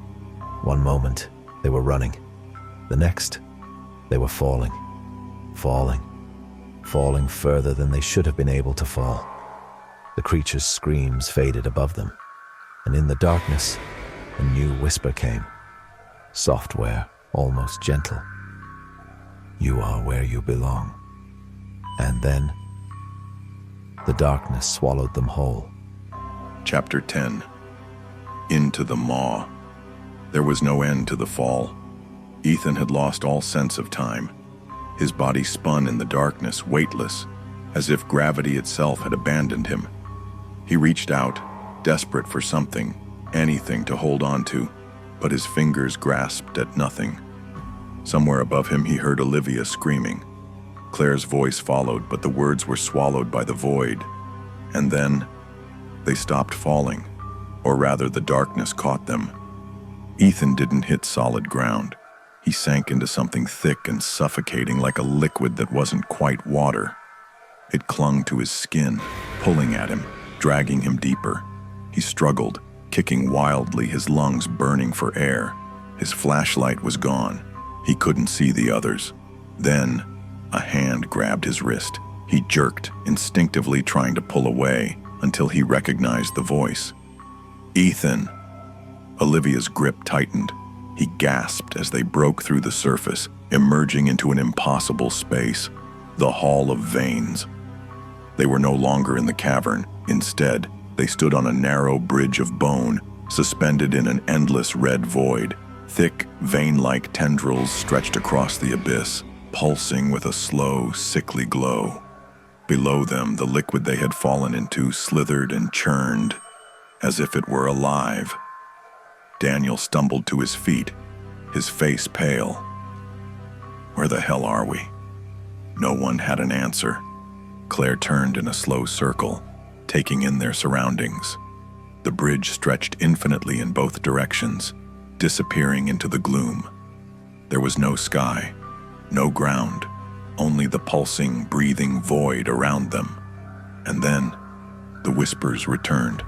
One moment, they were running. The next, they were falling. Falling further than they should have been able to fall. The creature's screams faded above them, and in the darkness, a new whisper came. Software, almost gentle. "You are where you belong." And then, the darkness swallowed them whole. Chapter 10. Into the Maw. There was no end to the fall. Ethan had lost all sense of time. His body spun in the darkness, weightless, as if gravity itself had abandoned him. He reached out, desperate for something, anything to hold on to, but his fingers grasped at nothing. Somewhere above him he heard Olivia screaming. Claire's voice followed, but the words were swallowed by the void. And then, they stopped falling, or rather the darkness caught them. Ethan didn't hit solid ground. He sank into something thick and suffocating, like a liquid that wasn't quite water. It clung to his skin, pulling at him, dragging him deeper. He struggled, kicking wildly, his lungs burning for air. His flashlight was gone. He couldn't see the others. Then, a hand grabbed his wrist. He jerked, instinctively trying to pull away, until he recognized the voice. "Ethan!" Olivia's grip tightened. He gasped as they broke through the surface, emerging into an impossible space, the Hall of Veins. They were no longer in the cavern. Instead, they stood on a narrow bridge of bone, suspended in an endless red void. Thick, vein-like tendrils stretched across the abyss, pulsing with a slow, sickly glow. Below them, the liquid they had fallen into slithered and churned, as if it were alive. Daniel stumbled to his feet, his face pale. Where the hell are we? No one had an answer. Claire turned in a slow circle, taking in their surroundings. The bridge stretched infinitely in both directions, disappearing into the gloom. There was no sky, no ground, only the pulsing, breathing void around them. And then, the whispers returned,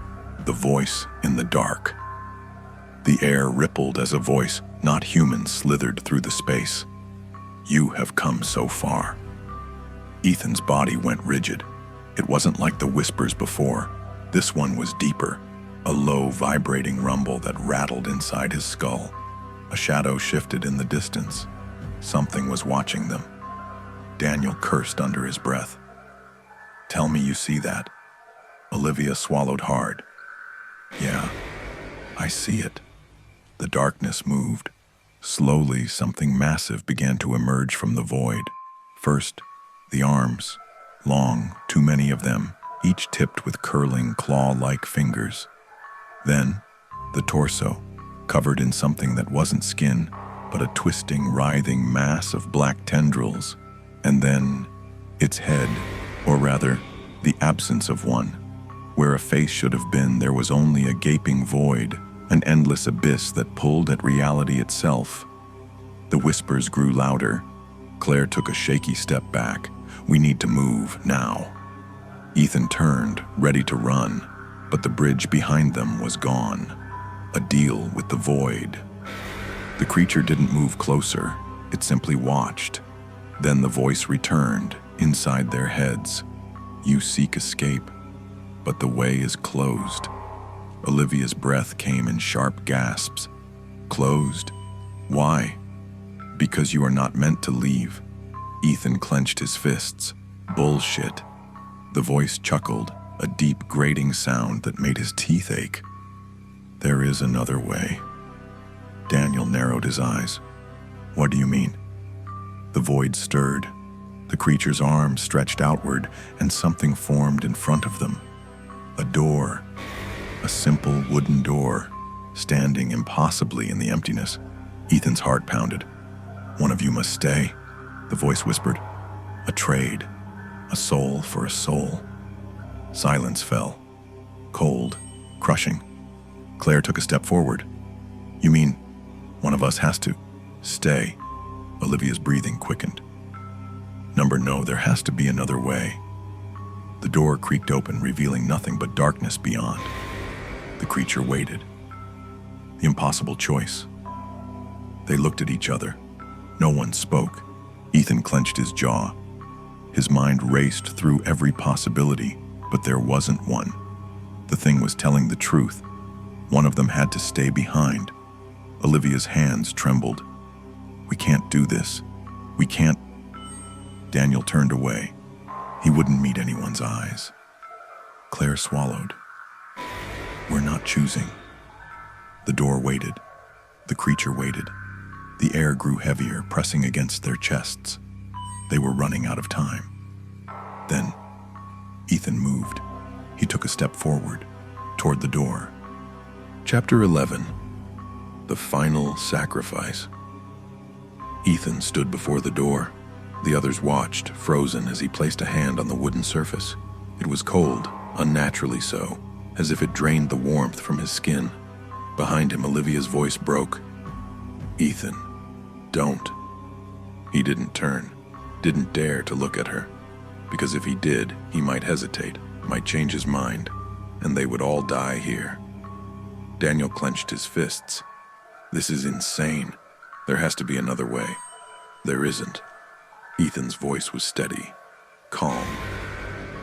the voice in the dark. The air rippled as a voice, not human, slithered through the space. "You have come so far." Ethan's body went rigid. It wasn't like the whispers before. This one was deeper, a low, vibrating rumble that rattled inside his skull. A shadow shifted in the distance. Something was watching them. Daniel cursed under his breath. "Tell me you see that." Olivia swallowed hard. "Yeah, I see it." The darkness moved. Slowly, something massive began to emerge from the void. First, the arms, long, too many of them, each tipped with curling, claw-like fingers. Then, the torso, covered in something that wasn't skin, but a twisting, writhing mass of black tendrils. And then, its head, or rather, the absence of one. Where a face should have been, there was only a gaping void, an endless abyss that pulled at reality itself. The whispers grew louder. Claire took a shaky step back. "We need to move, now." Ethan turned, ready to run, but the bridge behind them was gone. A deal with the void. The creature didn't move closer. It simply watched. Then the voice returned, inside their heads. "You seek escape, but the way is closed." Olivia's breath came in sharp gasps. "Closed? Why?" "Because you are not meant to leave." Ethan clenched his fists. "Bullshit." The voice chuckled, a deep grating sound that made his teeth ache. "There is another way." Daniel narrowed his eyes. "What do you mean?" The void stirred. The creature's arms stretched outward, and something formed in front of them. A door. A simple wooden door, standing impossibly in the emptiness. Ethan's heart pounded. "One of you must stay," the voice whispered. "A trade. A soul for a soul." Silence fell. Cold. Crushing. Claire took a step forward. "You mean one of us has to stay?" Olivia's breathing quickened. No, there has to be another way." The door creaked open, revealing nothing but darkness beyond. The creature waited. The impossible choice. They looked at each other. No one spoke. Ethan clenched his jaw. His mind raced through every possibility, but there wasn't one. The thing was telling the truth. One of them had to stay behind. Olivia's hands trembled. "We can't do this. We can't." Daniel turned away. He wouldn't meet anyone's eyes. Claire swallowed. "We're not choosing." The door waited. The creature waited. The air grew heavier, pressing against their chests. They were running out of time. Then, Ethan moved. He took a step forward, toward the door. Chapter 11. The Final Sacrifice. Ethan stood before the door. The others watched, frozen, as he placed a hand on the wooden surface. It was cold, unnaturally so, as if it drained the warmth from his skin. Behind him, Olivia's voice broke. "Ethan, Don't. He didn't turn, didn't dare to look at her, because if he did, he might hesitate, might change his mind, and they would all die here. Daniel clenched his fists. This is insane. There has to be another way. There isn't. Ethan's voice was steady, calm,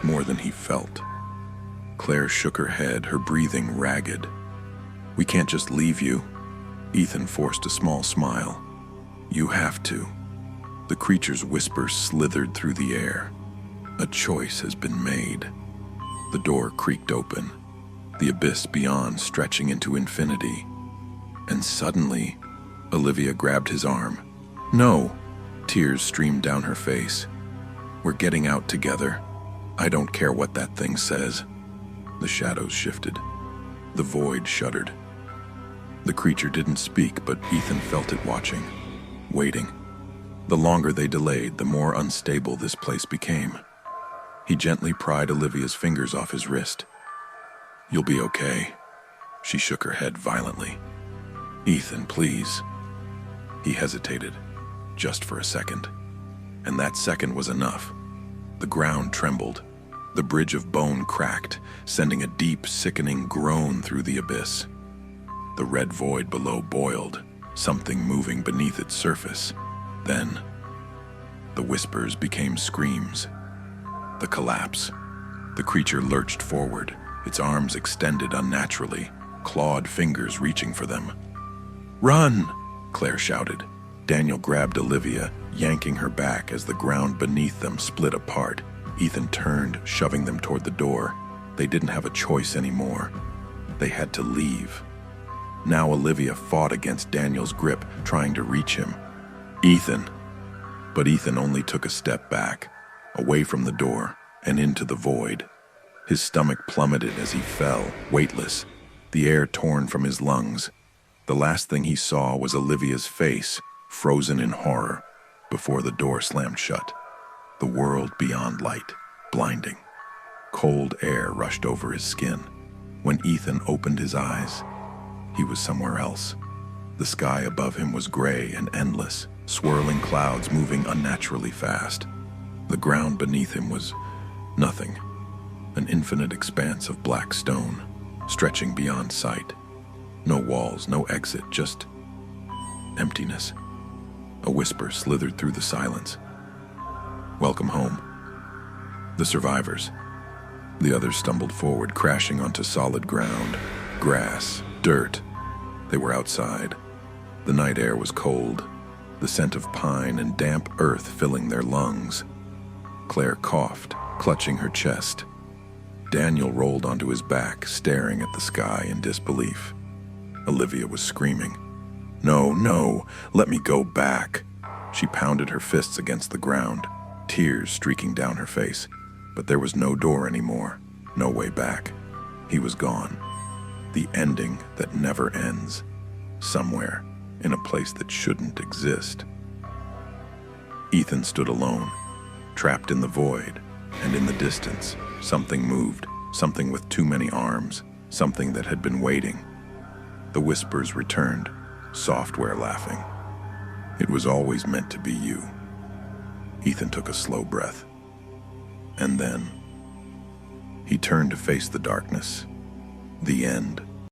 more than he felt. Claire shook her head, her breathing ragged. We can't just leave you. Ethan forced a small smile. You have to. The creature's whisper slithered through the air. A choice has been made. The door creaked open, the abyss beyond stretching into infinity. And suddenly, Olivia grabbed his arm. No! Tears streamed down her face. We're getting out together. I don't care what that thing says. The shadows shifted. The void shuddered. The creature didn't speak, but Ethan felt it watching, waiting. The longer they delayed, the more unstable this place became. He gently pried Olivia's fingers off his wrist. You'll be okay. She shook her head violently. Ethan, please. He hesitated, just for a second. And that second was enough. The ground trembled. The bridge of bone cracked, sending a deep, sickening groan through the abyss. The red void below boiled, something moving beneath its surface. Then, the whispers became screams. The collapse. The creature lurched forward, its arms extended unnaturally, clawed fingers reaching for them. Run! Claire shouted. Daniel grabbed Olivia, yanking her back as the ground beneath them split apart. Ethan turned, shoving them toward the door. They didn't have a choice anymore. They had to leave. Now Olivia fought against Daniel's grip, trying to reach him. Ethan! But Ethan only took a step back, away from the door, and into the void. His stomach plummeted as he fell, weightless, the air torn from his lungs. The last thing he saw was Olivia's face, frozen in horror, before the door slammed shut. The world beyond light, blinding. Cold air rushed over his skin. When Ethan opened his eyes, he was somewhere else. The sky above him was gray and endless, swirling clouds moving unnaturally fast. The ground beneath him was nothing, an infinite expanse of black stone, stretching beyond sight. No walls, no exit, just emptiness. A whisper slithered through the silence. Welcome home. The survivors. The others stumbled forward, crashing onto solid ground. Grass, dirt. They were outside. The night air was cold, the scent of pine and damp earth filling their lungs. Claire coughed, clutching her chest. Daniel rolled onto his back, staring at the sky in disbelief. Olivia was screaming. No, no, let me go back. She pounded her fists against the ground, tears streaking down her face. But there was no door anymore, no way back. He was gone. The ending that never ends. Somewhere, in a place that shouldn't exist. Ethan stood alone, trapped in the void, and in the distance, something moved, something with too many arms, something that had been waiting. The whispers returned, software laughing. It was always meant to be you. Ethan took a slow breath. And then, he turned to face the darkness. The end.